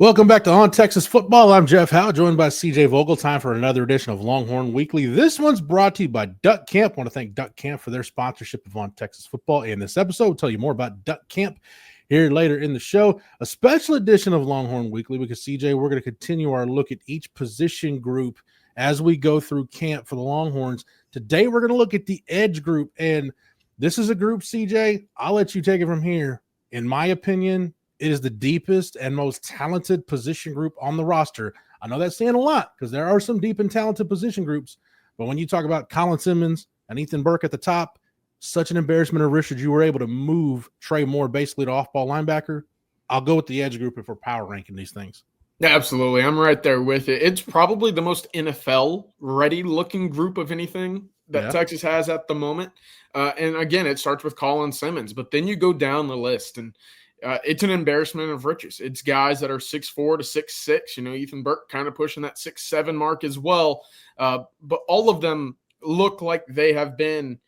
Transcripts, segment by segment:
Welcome back to On Texas Football. I'm Jeff Howe, joined by CJ Vogel. Time for another edition of Longhorn Weekly. This one's brought to you by Duck Camp. I want to thank Duck Camp for their sponsorship of On Texas Football. In this episode, we'll tell you more about Duck Camp here later in the show. A special edition of Longhorn Weekly because, CJ, we're going to continue our look at each position group as we go through camp for the Longhorns. Today, we're going to look at the Edge group, and this is a group, CJ, I'll let you take it from here. In my opinion, it is the deepest and most talented position group on the roster. I know that's saying a lot because there are some deep and talented position groups, but when you talk about Colin Simmons and Ethan Burke at the top, such an embarrassment of riches you were able to move Trey Moore basically to off-ball linebacker. I'll go with the Edge group if we're power ranking these things. Yeah, absolutely. I'm right there with it. It's probably the most NFL-ready looking group of anything that Texas has at the moment. And again, it starts with Colin Simmons, but then you go down the list and it's an embarrassment of riches. It's guys that are 6'4" to 6'6". You know, Ethan Burke kind of pushing that 6'7" mark as well. But all of them look like they have been,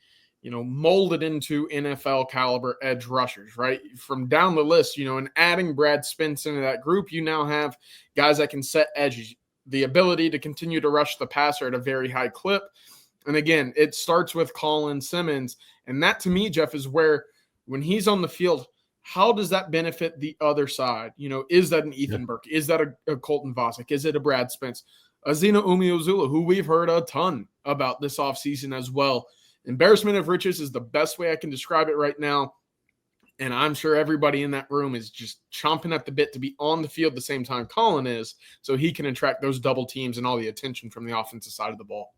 you know, molded into NFL caliber edge rushers, right? From down the list, you know, and adding Brad Spence into that group, you now have guys that can set edges, the ability to continue to rush the passer at a very high clip. And again, it starts with Colin Simmons. And that to me, Jeff, is where when he's on the field, how does that benefit the other side? You know, is that an Ethan Burke? Is that a Colton Vasek? Is it a Brad Spence? Azina Umeozulu, who we've heard a ton about this offseason as well. Embarrassment of riches is the best way I can describe it right now. And I'm sure everybody in that room is just chomping at the bit to be on the field the same time Colin is, so he can attract those double teams and all the attention from the offensive side of the ball.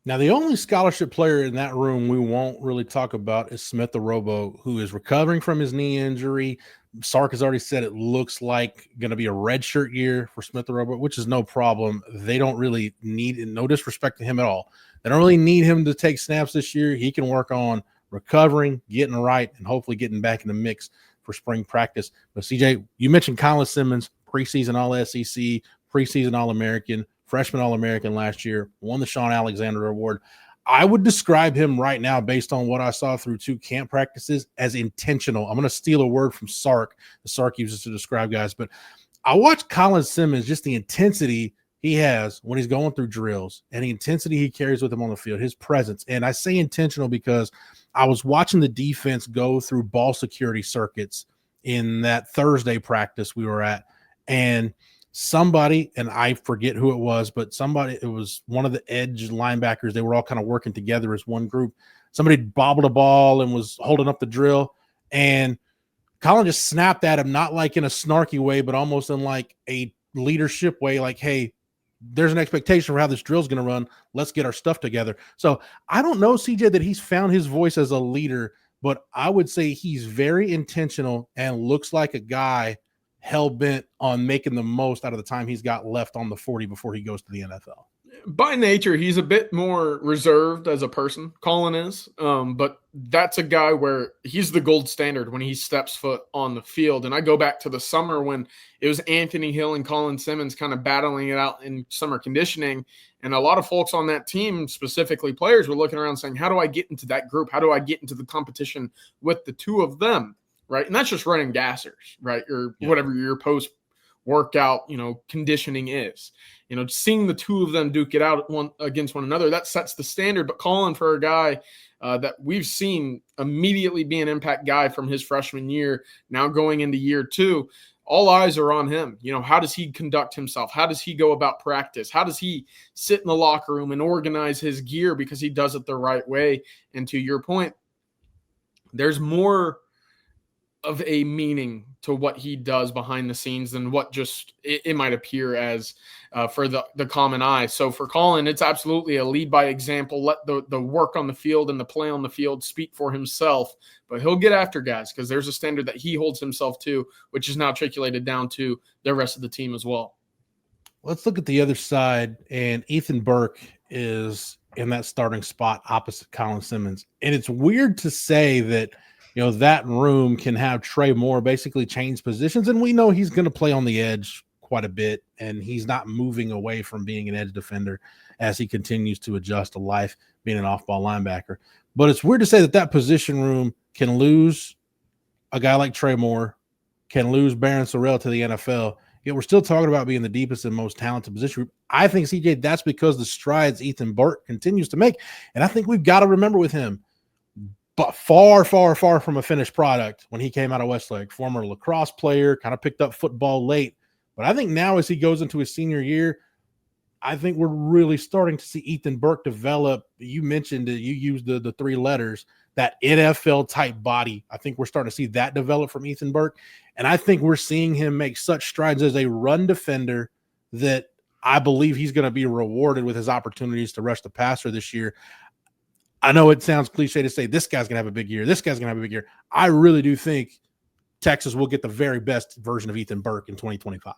Now, the only scholarship player in that room we won't really talk about is Smith Robo, who is recovering from his knee injury. Sark has already said it looks like going to be a redshirt year for Smith Robo, which is no problem. They don't really need, no disrespect to him at all, they don't really need him to take snaps this year. He can work on recovering, getting right, and hopefully getting back in the mix for spring practice. But, CJ, you mentioned Colin Simmons, preseason All-SEC, preseason All-American, freshman All-American last year, won the Sean Alexander Award. I would describe him right now, based on what I saw through 2 camp practices, as intentional. I'm going to steal a word from Sark. The Sark uses to describe guys. But I watched Colin Simmons, just the intensity he has when he's going through drills and the intensity he carries with him on the field, his presence. And I say intentional because I was watching the defense go through ball security circuits in that Thursday practice we were at. And somebody, and I forget who it was, but somebody, it was one of the edge linebackers. They were all kind of working together as one group. Somebody bobbled a ball and was holding up the drill, and Colin just snapped at him, not like in a snarky way, but almost in like a leadership way, like, hey, there's an expectation for how this drill is going to run. Let's get our stuff together. So I don't know, CJ, that he's found his voice as a leader, but I would say he's very intentional and looks like a guy hell-bent on making the most out of the time he's got left on the 40 before he goes to the NFL. By nature, he's a bit more reserved as a person, Colin is, but that's a guy where he's the gold standard when he steps foot on the field. And I go back to the summer when it was Anthony Hill and Colin Simmons kind of battling it out in summer conditioning. And a lot of folks on that team, specifically players, were looking around saying, how do I get into that group? How do I get into the competition with the two of them? Right. And that's just running gassers, right? Or whatever your post workout, you know, conditioning is, you know, seeing the two of them duke it out against one another, that sets the standard. But calling for a guy that we've seen immediately be an impact guy from his freshman year, now going into year 2, all eyes are on him. You know, how does he conduct himself? How does he go about practice? How does he sit in the locker room and organize his gear because he does it the right way? And to your point, there's more of a meaning to what he does behind the scenes than what just it might appear as for the common eye. So for Colin, it's absolutely a lead by example. Let the work on the field and the play on the field speak for himself, but he'll get after guys because there's a standard that he holds himself to, which is now articulated down to the rest of the team as well. Let's look at the other side, and Ethan Burke is in that starting spot opposite Colin Simmons. And it's weird to say that, you know, that room can have Trey Moore basically change positions, and we know he's going to play on the edge quite a bit, and he's not moving away from being an edge defender as he continues to adjust to life being an off-ball linebacker. But it's weird to say that that position room can lose a guy like Trey Moore, can lose Barron Sorrell to the NFL, Yet we're still talking about being the deepest and most talented position group. I think, CJ, that's because the strides Ethan Burke continues to make. And I think we've got to remember with him, but far, far, far from a finished product when he came out of Westlake. Former lacrosse player, kind of picked up football late. But I think now as he goes into his senior year, I think we're really starting to see Ethan Burke develop. You mentioned it, you used the three letters, that NFL type body. I think we're starting to see that develop from Ethan Burke. And I think we're seeing him make such strides as a run defender that I believe he's going to be rewarded with his opportunities to rush the passer this year. I know it sounds cliche to say this guy's going to have a big year. This guy's going to have a big year. I really do think Texas will get the very best version of Ethan Burke in 2025.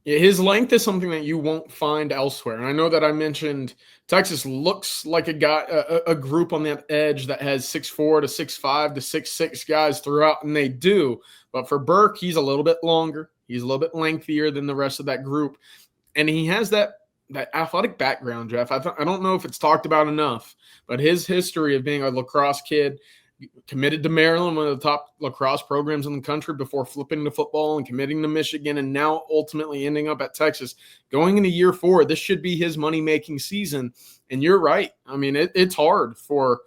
Yeah, his length is something that you won't find elsewhere. And I know that I mentioned Texas looks like a group on that edge that has 6'4" to 6'5" to 6'6" guys throughout, and they do. But for Burke, he's a little bit longer. He's a little bit lengthier than the rest of that group. And he has that athletic background, Jeff. I don't know if it's talked about enough, but his history of being a lacrosse kid, committed to Maryland, one of the top lacrosse programs in the country, before flipping to football and committing to Michigan, and now ultimately ending up at Texas. Going into year 4, this should be his money-making season. And you're right. I mean, it's hard for,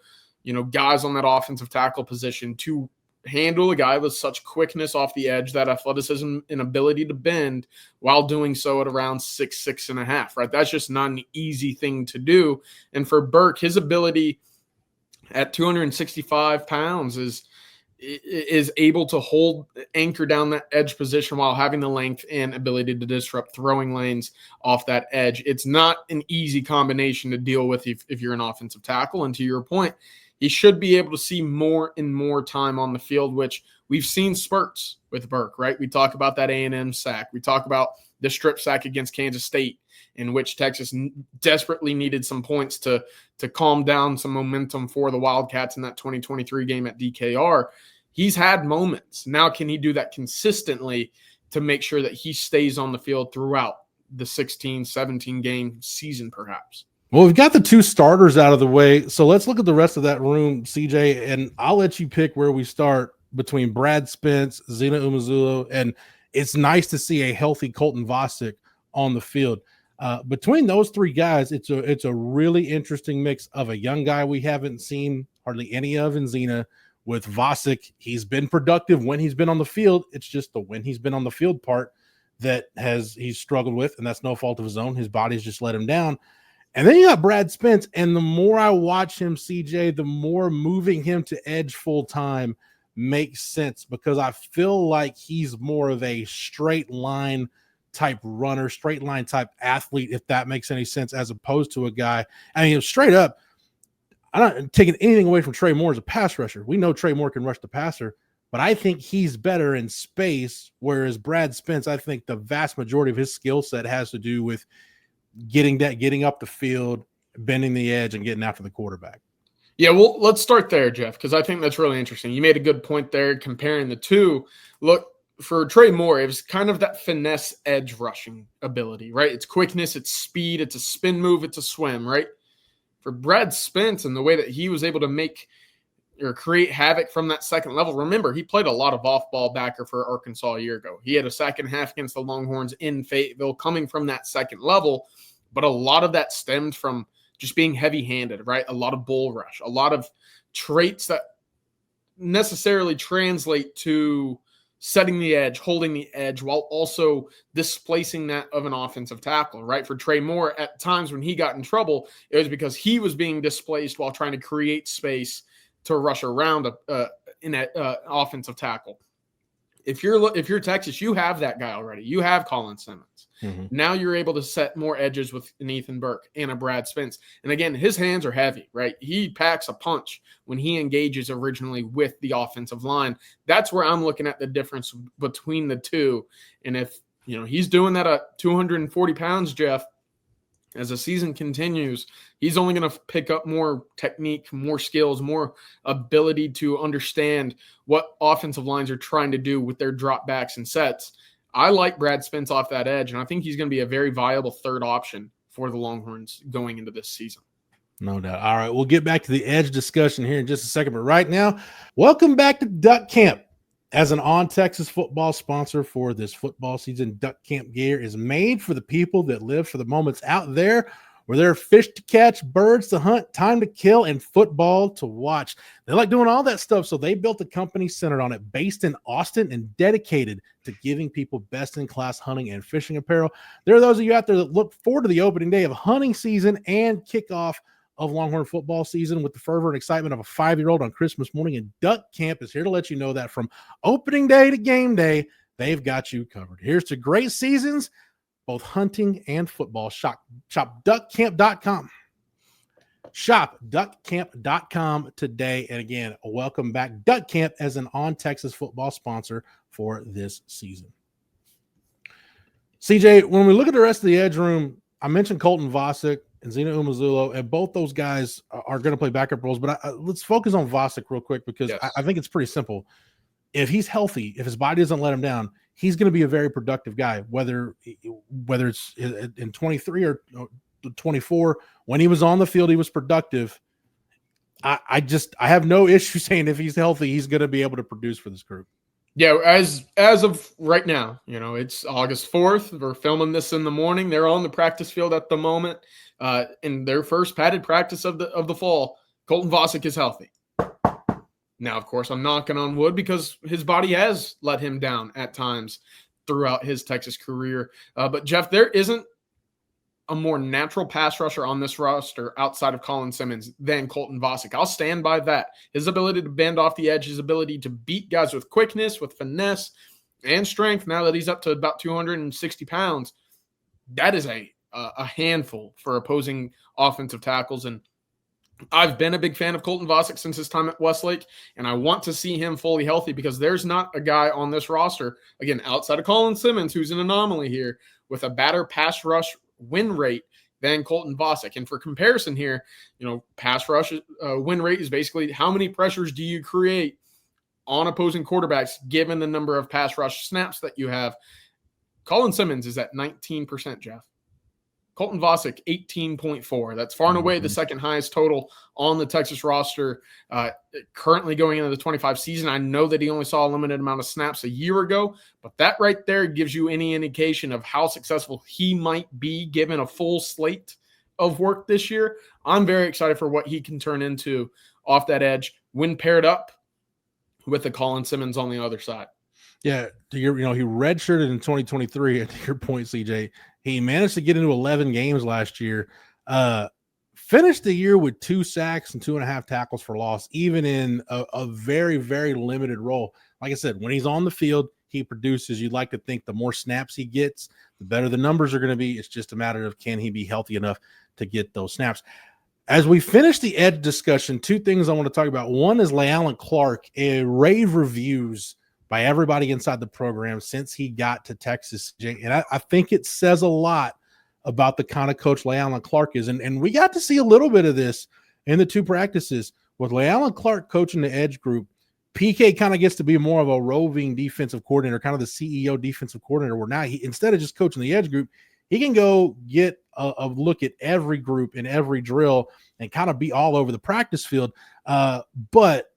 guys on that offensive tackle position to handle a guy with such quickness off the edge, that athleticism and ability to bend while doing so at around 6'6.5", right? That's just not an easy thing to do. And for Burke, his ability at 265 pounds is able to anchor down that edge position while having the length and ability to disrupt throwing lanes off that edge. It's not an easy combination to deal with if you're an offensive tackle. And to your point, he should be able to see more and more time on the field, which we've seen spurts with Burke, right? We talk about that A&M sack. We talk about the strip sack against Kansas State, in which Texas desperately needed some points to calm down some momentum for the Wildcats in that 2023 game at DKR. He's had moments. Now can he do that consistently to make sure that he stays on the field throughout the 16, 17 game season perhaps? Well, we've got the 2 starters out of the way, so let's look at the rest of that room, CJ, and I'll let you pick where we start between Brad Spence, Zena Umezulo, and it's nice to see a healthy Colton Vasek on the field. Between those 3 guys, it's a really interesting mix of a young guy we haven't seen hardly any of in Zena. With Vasek, he's been productive when he's been on the field. It's just the when he's been on the field part that he's struggled with, and that's no fault of his own. His body's just let him down. And then you got Brad Spence, and the more I watch him, CJ, the more moving him to edge full time makes sense, because I feel like he's more of a straight line type runner, straight line type athlete, if that makes any sense, as opposed to a guy. I mean, straight up, I'm not taking anything away from Trey Moore as a pass rusher. We know Trey Moore can rush the passer, but I think he's better in space, whereas Brad Spence, I think the vast majority of his skill set has to do with getting up the field, bending the edge, and getting after the quarterback. Yeah, well, let's start there, Jeff, because I think that's really interesting. You made a good point there comparing the two. Look, for Trey Moore, it was kind of that finesse edge rushing ability, right? It's quickness, it's speed, it's a spin move, it's a swim, right? For Brad Spence and the way that he was able to make or create havoc from that second level. Remember, he played a lot of off-ball backer for Arkansas a year ago. He had a second half against the Longhorns in Fayetteville coming from that second level, but a lot of that stemmed from just being heavy-handed, right? A lot of bull rush, a lot of traits that necessarily translate to setting the edge, holding the edge, while also displacing that of an offensive tackle, right? For Trey Moore, at times when he got in trouble, it was because he was being displaced while trying to create space to rush around an offensive tackle. If you're Texas, you have that guy already. You have Colin Simmons. Mm-hmm. Now you're able to set more edges with an Ethan Burke and a Brad Spence. And again, his hands are heavy, right? He packs a punch when he engages originally with the offensive line. That's where I'm looking at the difference between the two. And if he's doing that at 240 pounds, Jeff, as the season continues, he's only going to pick up more technique, more skills, more ability to understand what offensive lines are trying to do with their drop backs and sets. I like Brad Spence off that edge, and I think he's going to be a very viable third option for the Longhorns going into this season. No doubt. All right, we'll get back to the edge discussion here in just a second, but right now, welcome back to Duck Camp. As an On Texas Football sponsor for this football season, Duck Camp gear is made for the people that live for the moments out there where there are fish to catch, birds to hunt, time to kill, and football to watch. They like doing all that stuff, so they built a company centered on it, based in Austin and dedicated to giving people best-in-class hunting and fishing apparel. There are those of you out there that look forward to the opening day of hunting season and kickoff of Longhorn football season with the fervor and excitement of a 5-year-old on Christmas morning, and Duck Camp is here to let you know that from opening day to game day, they've got you covered. Here's to great seasons, both hunting and football. Shop duckcamp.com. Shop duckcamp.com today. And again, welcome back, Duck Camp, as an On Texas Football sponsor for this season. CJ, when we look at the rest of the edge room, I mentioned Colton Vasek and Zena Umezulo, and both those guys are going to play backup roles. But let's focus on Vasek real quick, because yes, I think it's pretty simple. If he's healthy, if his body doesn't let him down, he's going to be a very productive guy, whether it's in 23 or 24. When he was on the field, he was productive. I have no issue saying if he's healthy, he's going to be able to produce for this group. Yeah, as of right now, it's August 4th. We're filming this in the morning. They're on the practice field at the moment. In their first padded practice of the fall, Colton Vasek is healthy. Now, of course, I'm knocking on wood because his body has let him down at times throughout his Texas career. But, Jeff, there isn't a more natural pass rusher on this roster outside of Colin Simmons than Colton Vasek. I'll stand by that. His ability to bend off the edge, his ability to beat guys with quickness, with finesse, and strength, now that he's up to about 260 pounds, that is a handful for opposing offensive tackles. And I've been a big fan of Colton Vasek since his time at Westlake, and I want to see him fully healthy, because there's not a guy on this roster, again, outside of Colin Simmons, who's an anomaly here, with a better pass rush win rate than Colton Vasek. And for comparison here, pass rush win rate is basically how many pressures do you create on opposing quarterbacks given the number of pass rush snaps that you have. Colin Simmons is at 19%, Jeff. Colton Vasek, 18.4. That's far and away the second highest total on the Texas roster. Currently going into the 25 season, I know that he only saw a limited amount of snaps a year ago, but that right there gives you any indication of how successful he might be given a full slate of work this year. I'm very excited for what he can turn into off that edge when paired up with the Colin Simmons on the other side. Yeah, he redshirted in 2023. And to your point, CJ, he managed to get into 11 games last year. Finished the year with 2 sacks and 2.5 tackles for loss, even in a very, very limited role. Like I said, when he's on the field, he produces. You'd like to think the more snaps he gets, the better the numbers are going to be. It's just a matter of, can he be healthy enough to get those snaps? As we finish the edge discussion, 2 things I want to talk about. One is LeAllen Clark, a rave reviews by everybody inside the program since he got to Texas. And I think it says a lot about the kind of coach LeAllen Clark is. And we got to see a little bit of this in the 2 practices. With LeAllen Clark coaching the edge group, PK kind of gets to be more of a roving defensive coordinator, kind of the CEO defensive coordinator, where now he, instead of just coaching the edge group, he can go get a look at every group and every drill and kind of be all over the practice field. But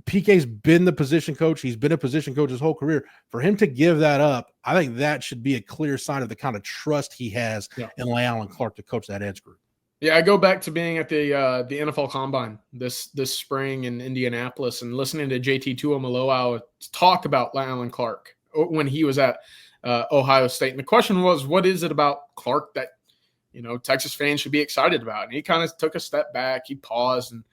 PK's been the position coach. He's been a position coach his whole career. For him to give that up, I think that should be a clear sign of the kind of trust he has in LeAllen Clark to coach that edge group. Yeah, I go back to being at the NFL Combine this spring in Indianapolis and listening to JT Tuimoloau talk about LeAllen Clark when he was at Ohio State. And the question was, what is it about Clark that Texas fans should be excited about? And he kind of took a step back. He paused, and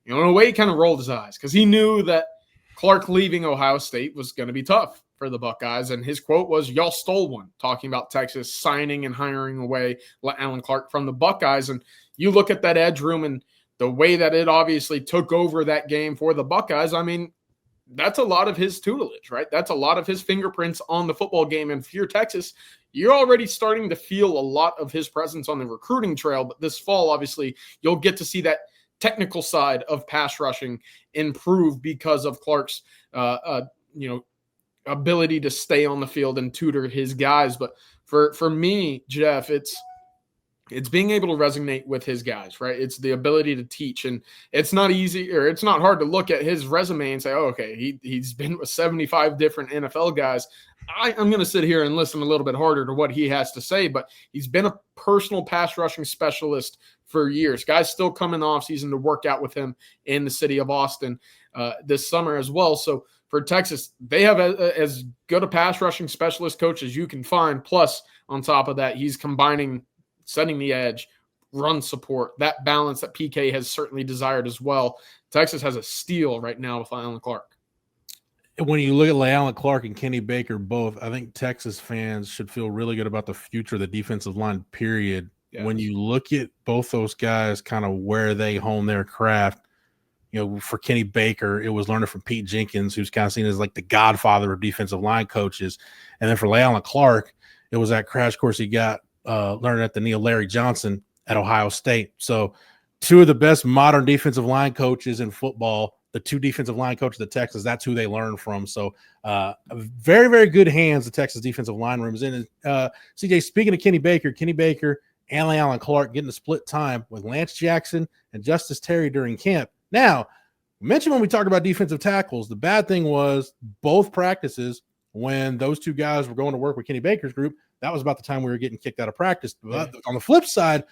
in a way, he kind of rolled his eyes because he knew that Clark leaving Ohio State was going to be tough for the Buckeyes. And his quote was, "Y'all stole one," talking about Texas signing and hiring away LeAllen Clark from the Buckeyes. And you look at that edge room and the way that it obviously took over that game for the Buckeyes. I mean, that's a lot of his tutelage, right? That's a lot of his fingerprints on the football game. And if you're Texas, you're already starting to feel a lot of his presence on the recruiting trail. But this fall, obviously, you'll get to see that technical side of pass rushing improve because of Clark's, ability to stay on the field and tutor his guys. But for me, Jeff, it's it's being able to resonate with his guys, right? It's the ability to teach. And it's not easy, or it's not hard to look at his resume and say, oh, okay, he's been with 75 different NFL guys. I'm going to sit here and listen a little bit harder to what he has to say, but he's been a personal pass rushing specialist for years. Guys still come in the offseason to work out with him in the city of Austin this summer as well. So for Texas, they have as good a pass rushing specialist coach as you can find. Plus, on top of that, he's combining setting the edge, run support, that balance that PK has certainly desired as well. Texas has a steal right now with Alan Clark. When you look at Alan Clark and Kenny Baker both, I think Texas fans should feel really good about the future of the defensive line, period. Yes. When you look at both those guys, kind of where they hone their craft, for Kenny Baker, it was learning from Pete Jenkins, who's kind of seen as like the godfather of defensive line coaches. And then for Alan Clark, it was that crash course he got learning at the Neil Larry Johnson at Ohio State. So two of the best modern defensive line coaches in football, the two defensive line coaches at Texas, that's who they learn from. So very, very good hands the Texas defensive line room is in. CJ, speaking of Kenny Baker and Alan Clark getting the split time with Lance Jackson and Justice Terry during camp. Now, mentioned when we talked about defensive tackles, the bad thing was both practices when those two guys were going to work with Kenny Baker's group, that was about the time we were getting kicked out of practice. But on the flip side,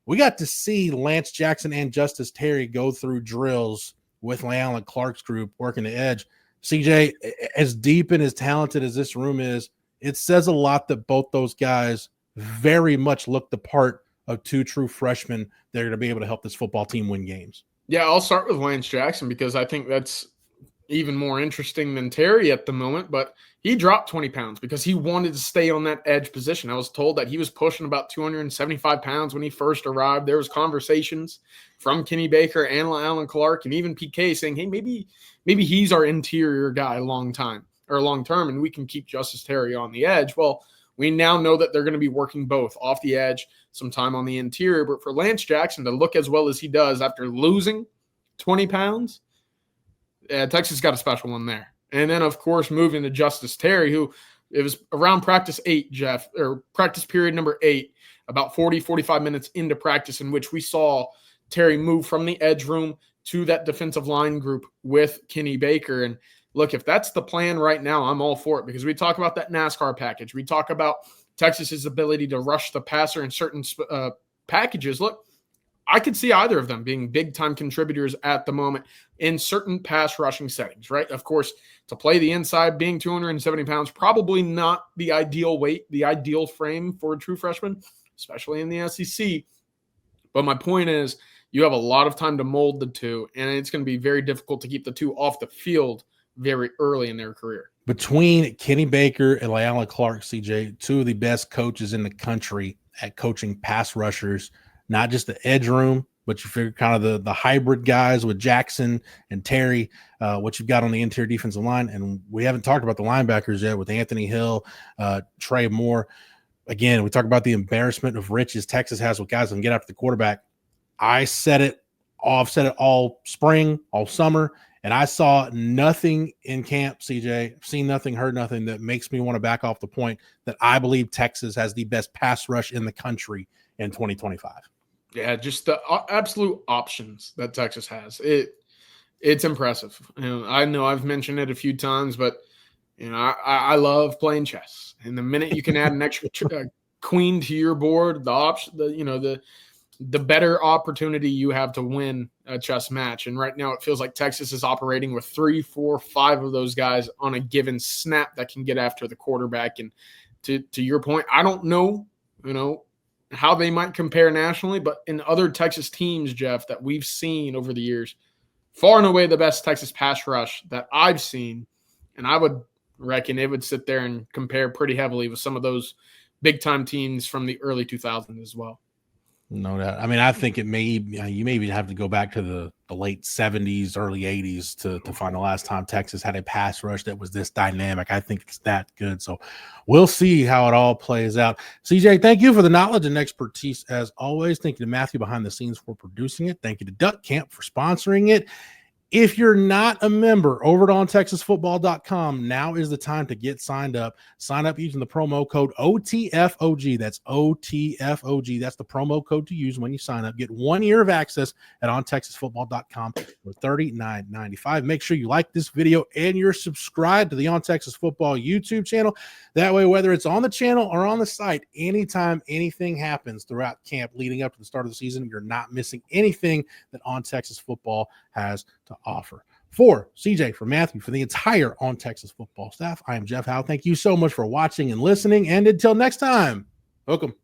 we got to see Lance Jackson and Justice Terry go through drills with Alan Clark's group working the edge. CJ, as deep and as talented as this room is, it says a lot that both those guys very much look the part of two true freshmen that are going to be able to help this football team win games. Yeah, I'll start with Lance Jackson because I think that's even more interesting than Terry at the moment, but he dropped 20 pounds because he wanted to stay on that edge position. I was told that he was pushing about 275 pounds when he first arrived. There was conversations from Kenny Baker and Alan Clark and even PK saying, hey, maybe he's our interior guy long term, and we can keep Justice Terry on the edge. Well, we now know that they're going to be working both off the edge, some time on the interior. But for Lance Jackson to look as well as he does after losing 20 pounds, Texas got a special one there. And then, of course, moving to Justice Terry, who it was around practice period number 8, about 45 minutes into practice, in which we saw Terry move from the edge room to that defensive line group with Kenny Baker. And look, if that's the plan right now, I'm all for it, because we talk about that NASCAR package. We talk about Texas's ability to rush the passer in certain packages. Look, I could see either of them being big-time contributors at the moment in certain pass rushing settings, right? Of course, to play the inside, being 270 pounds, probably not the ideal weight, the ideal frame for a true freshman, especially in the SEC. But my point is, you have a lot of time to mold the two, and it's going to be very difficult to keep the two off the field very early in their career. Between Kenny Baker and Alan Clark, CJ, two of the best coaches in the country at coaching pass rushers, not just the edge room, but you figure kind of the hybrid guys with Jackson and Terry, what you've got on the interior defensive line. And we haven't talked about the linebackers yet with Anthony Hill, Trey Moore. Again, we talk about the embarrassment of riches Texas has with guys that can get after the quarterback. I've said it all spring, all summer, and I saw nothing in camp, CJ. I've seen nothing, heard nothing that makes me want to back off the point that I believe Texas has the best pass rush in the country in 2025. Yeah, just the absolute options that Texas has. It's impressive. I know I've mentioned it a few times, but I love playing chess. And the minute you can add an extra queen to your board, the better opportunity you have to win a chess match. And right now it feels like Texas is operating with 3, 4, 5 of those guys on a given snap that can get after the quarterback. And to your point, I don't know, how they might compare nationally, but in other Texas teams, Jeff, that we've seen over the years, far and away the best Texas pass rush that I've seen. And I would reckon it would sit there and compare pretty heavily with some of those big-time teams from the early 2000s as well. No doubt. I mean, I think you may even have to go back to the late 70s, early 80s to find the last time Texas had a pass rush that was this dynamic. I think it's that good. So we'll see how it all plays out. CJ, thank you for the knowledge and expertise as always. Thank you to Matthew behind the scenes for producing it. Thank you to Duck Camp for sponsoring it. If you're not a member over at ontexasfootball.com, now is the time to get signed up. Sign up using the promo code OTFOG. That's OTFOG. That's the promo code to use when you sign up. Get 1 year of access at ontexasfootball.com for $39.95. Make sure you like this video and you're subscribed to the On Texas Football YouTube channel. That way, whether it's on the channel or on the site, anytime anything happens throughout camp leading up to the start of the season, you're not missing anything that On Texas Football has to offer. For CJ, for Matthew, for the entire On Texas Football staff, I am Jeff Howe. Thank you so much for watching and listening. And until next time, welcome.